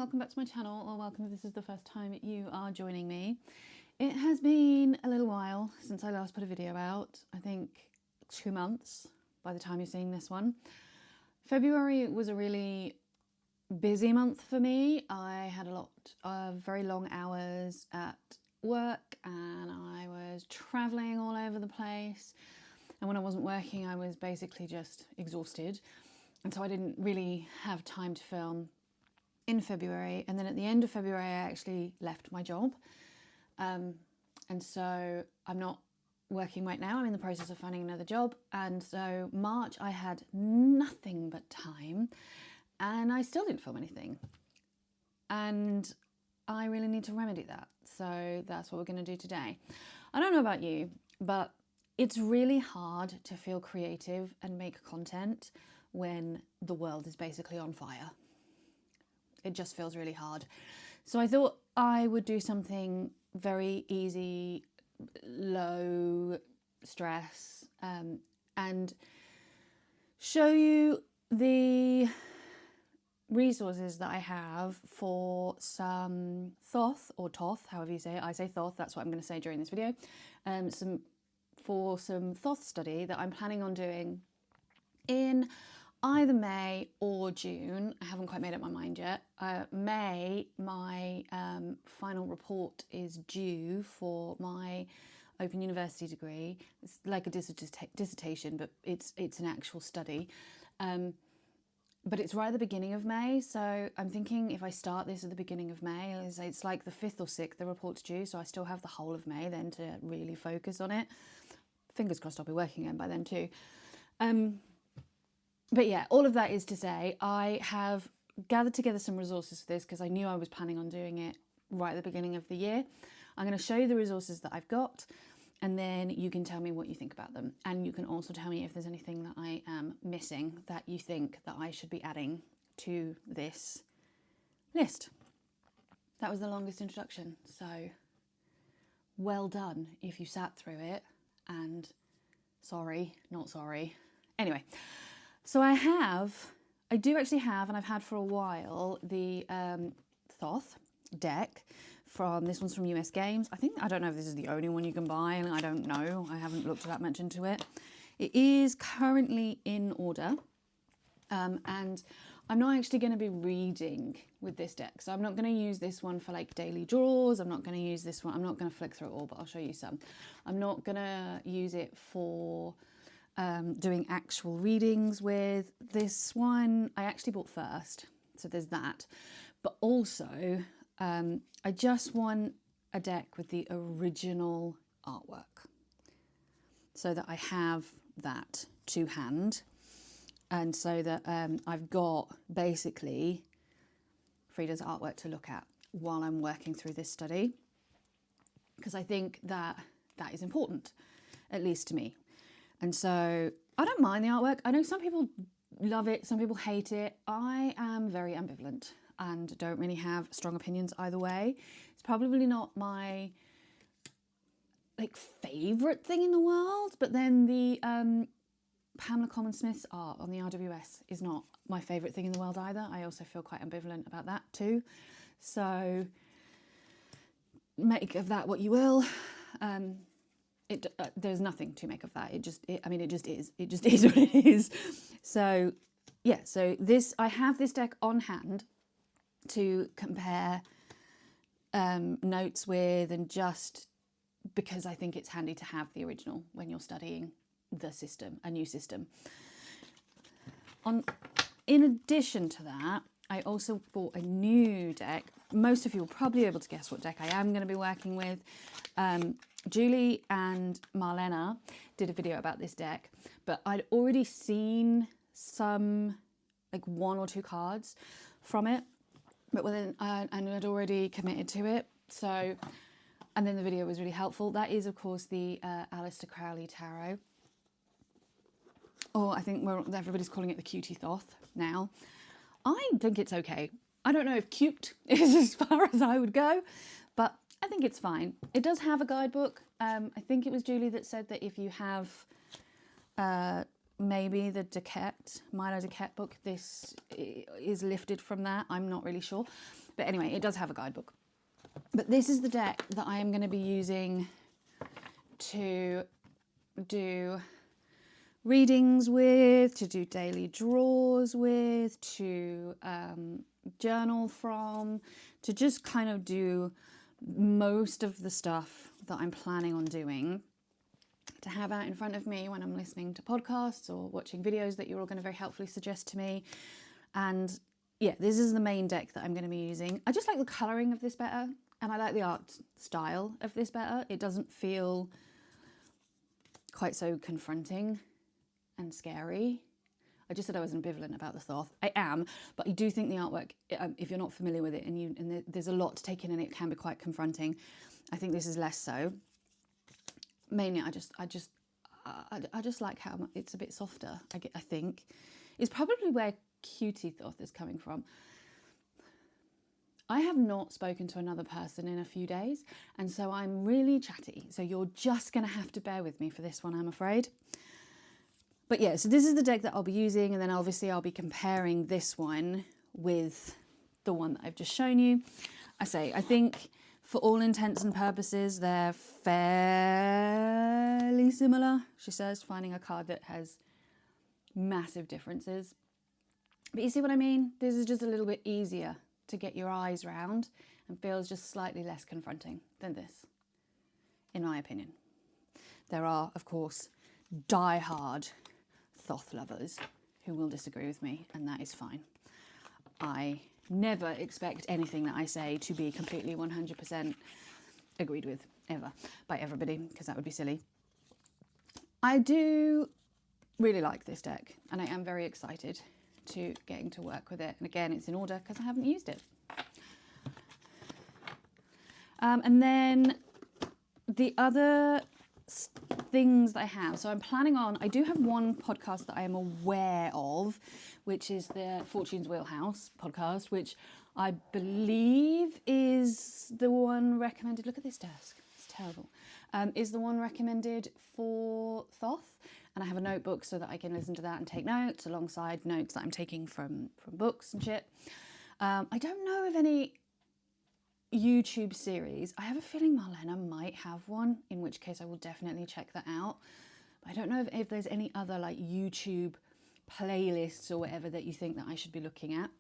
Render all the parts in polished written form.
welcome back to my channel, or welcome if this is the first time you are joining me. It has been a little while since I last put a video out. I think 2 months by the time you're seeing this one. February was a really busy month for me. I had a lot of very long hours at work and I was traveling all over the place. And when I wasn't working, I was basically just exhausted. And so I didn't really have time to film in February. And then at the end of February, I actually left my job. And so I'm not working right now. I'm in the process of finding another job. And so March, I had nothing but time and I still didn't film anything. And I really need to remedy that. So that's what we're going to do today. I don't know about you, but it's really hard to feel creative and make content when the world is basically on fire. It just feels really hard. So I thought I would do something very easy, low stress, and show you the resources that I have for some Thoth, or Thoth, however you say it. I say Thoth, that's what I'm going to say during this video. For some Thoth study that I'm planning on doing in either May or June. I haven't quite made up my mind yet. May, my final report is due for my Open University degree. It's like a dissertation, but it's an actual study. But it's right at the beginning of May, so I'm thinking if I start this at the beginning of May, it's like the 5th or 6th the report's due, so I still have the whole of May then to really focus on it. Fingers crossed I'll be working again by then too. But yeah, all of that is to say, I have gathered together some resources for this because I knew I was planning on doing it right at the beginning of the year. I'm going to show you the resources that I've got, and then you can tell me what you think about them. And you can also tell me if there's anything that I am missing that you think that I should be adding to this list. That was the longest introduction, so well done if you sat through it, and sorry, not sorry. Anyway. So I do actually have, and I've had for a while, the Thoth deck this one's from US Games. I don't know if this is the only one you can buy, and I don't know. I haven't looked that much into it. It is currently in order, and I'm not actually going to be reading with this deck. So I'm not going to use this one for like daily draws. I'm not going to use this one. I'm not going to flick through it all, but I'll show you some. I'm not going to use it for doing actual readings with. This one I actually bought first, so there's that, but also I just want a deck with the original artwork so that I have that to hand, and so that I've got basically Frida's artwork to look at while I'm working through this study, because I think that is important, at least to me. And so I don't mind the artwork. I know some people love it, some people hate it. I am very ambivalent and don't really have strong opinions either way. It's probably not my favourite thing in the world, but then the Pamela Coleman-Smith's art on the RWS is not my favourite thing in the world either. I also feel quite ambivalent about that too. So make of that what you will. There's nothing to make of that. It just is. It just is what it is. So yeah, so I have this deck on hand to compare notes with, and just because I think it's handy to have the original when you're studying the system, a new system. In addition to that, I also bought a new deck. Most of you will probably be able to guess what deck I am going to be working with. Julie and Marlena did a video about this deck, but I'd already seen some, like 1 or 2 cards from it, but and I'd already committed to it. So, and then the video was really helpful. That is, of course, the Aleister Crowley Tarot, or I think everybody's calling it the Cutie Thoth now. I think it's okay. I don't know if cute is as far as I would go, but I think it's fine. It does have a guidebook. I think it was Julie that said that if you have maybe the Milo Duquette book, this is lifted from that. I'm not really sure. But anyway, it does have a guidebook. But this is the deck that I am going to be using to do readings with, to do daily draws with, to journal from, to just kind of do most of the stuff that I'm planning on doing, to have out in front of me when I'm listening to podcasts or watching videos that you're all going to very helpfully suggest to me. And yeah, this is the main deck that I'm going to be using. I just like the colouring of this better, and I like the art style of this better. It doesn't feel quite so confronting and scary. I just said I was ambivalent about the Thoth. I am, but I do think the artwork, if you're not familiar with it and there's a lot to take in and it can be quite confronting, I think this is less so. Mainly, I just like how it's a bit softer. I think is probably where Cutie Thoth is coming from. I have not spoken to another person in a few days, and so I'm really chatty. So you're just going to have to bear with me for this one, I'm afraid. But yeah, so this is the deck that I'll be using, and then obviously I'll be comparing this one with the one that I've just shown you. I think for all intents and purposes, they're fairly similar, she says, finding a card that has massive differences. But you see what I mean? This is just a little bit easier to get your eyes round and feels just slightly less confronting than this, in my opinion. There are, of course, die-hard Thoth lovers who will disagree with me, and that is fine. I never expect anything that I say to be completely 100% agreed with, ever, by everybody, because that would be silly. I do really like this deck, and I am very excited to getting to work with it. And again, it's in order because I haven't used it. And then the other things that I have, so I'm planning on, I do have one podcast that I am aware of, which is the Fortune's Wheelhouse podcast, which I believe is the one recommended, look at this desk, it's terrible, is the one recommended for Thoth. And I have a notebook so that I can listen to that and take notes alongside notes that I'm taking from books and shit. I don't know of any YouTube series. I have a feeling Marlena might have one, in which case I will definitely check that out. But I don't know if there's any other like YouTube playlists or whatever that you think that I should be looking at.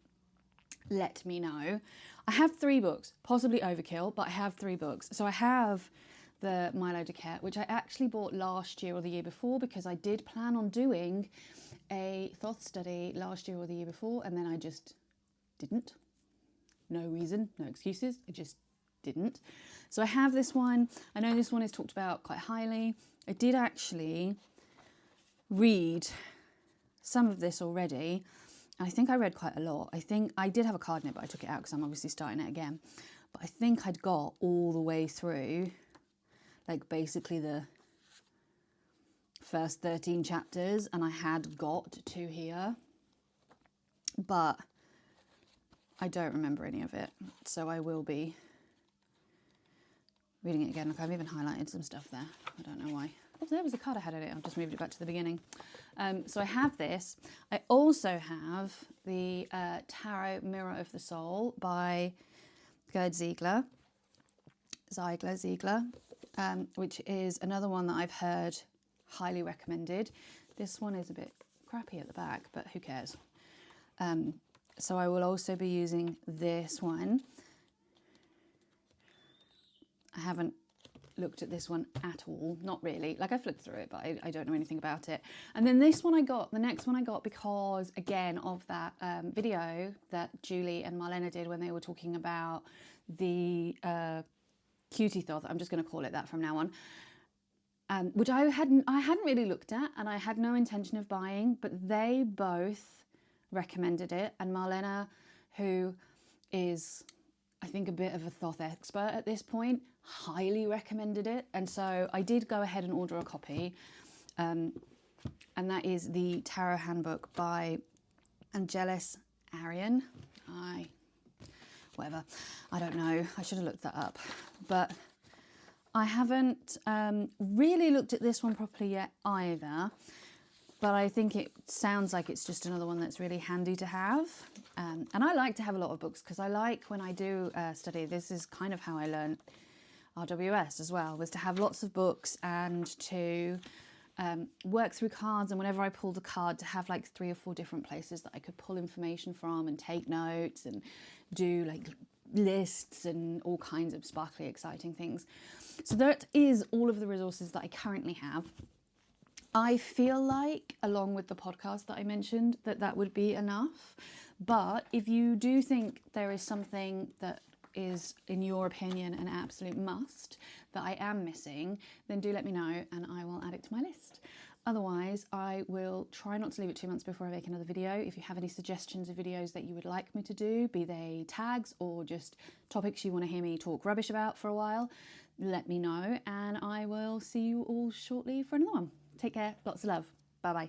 Let me know. I have 3 books, possibly overkill, but I have 3 books. So I have the Milo Duquette, which I actually bought last year or the year before because I did plan on doing a Thoth study last year or the year before, and then I just didn't. No reason, no excuses, I just didn't. So I have this one. I know this one is talked about quite highly. I did actually read some of this already. I think I read quite a lot. I think I did have a card in it, but I took it out because I'm obviously starting it again. But I think I'd got all the way through, like basically the first 13 chapters, and I had got to here, but I don't remember any of it. So I will be reading it again. Look, I've even highlighted some stuff there. I don't know why. Oh, there was a card I had in it. I've just moved it back to the beginning. So I have this. I also have the Tarot Mirror of the Soul by Gerd Ziegler, which is another one that I've heard highly recommended. This one is a bit crappy at the back, but who cares? So I will also be using this one. I haven't looked at this one at all, not really. Like I flipped through it, but I don't know anything about it. And then this one I got, the next one I got because, again, of that video that Julie and Marlena did when they were talking about the Cutie Thoth, I'm just going to call it that from now on, which I hadn't really looked at, and I had no intention of buying, but they both recommended it, and Marlena, who is, I think, a bit of a Thoth expert at this point, highly recommended it. And so I did go ahead and order a copy, and that is the Tarot Handbook by Angelis Arian. Whatever, I don't know, I should have looked that up, but I haven't really looked at this one properly yet either. but I think it sounds like it's just another one that's really handy to have. And I like to have a lot of books because I like when I do study, this is kind of how I learned RWS as well, was to have lots of books and to work through cards, and whenever I pulled a card to have like 3 or 4 different places that I could pull information from and take notes and do like lists and all kinds of sparkly exciting things. So that is all of the resources that I currently have. I feel like, along with the podcast that I mentioned, that would be enough. But if you do think there is something that is, in your opinion, an absolute must that I am missing, then do let me know and I will add it to my list. Otherwise, I will try not to leave it 2 months before I make another video. If you have any suggestions of videos that you would like me to do, be they tags or just topics you want to hear me talk rubbish about for a while, let me know and I will see you all shortly for another one. Take care, lots of love. Bye bye.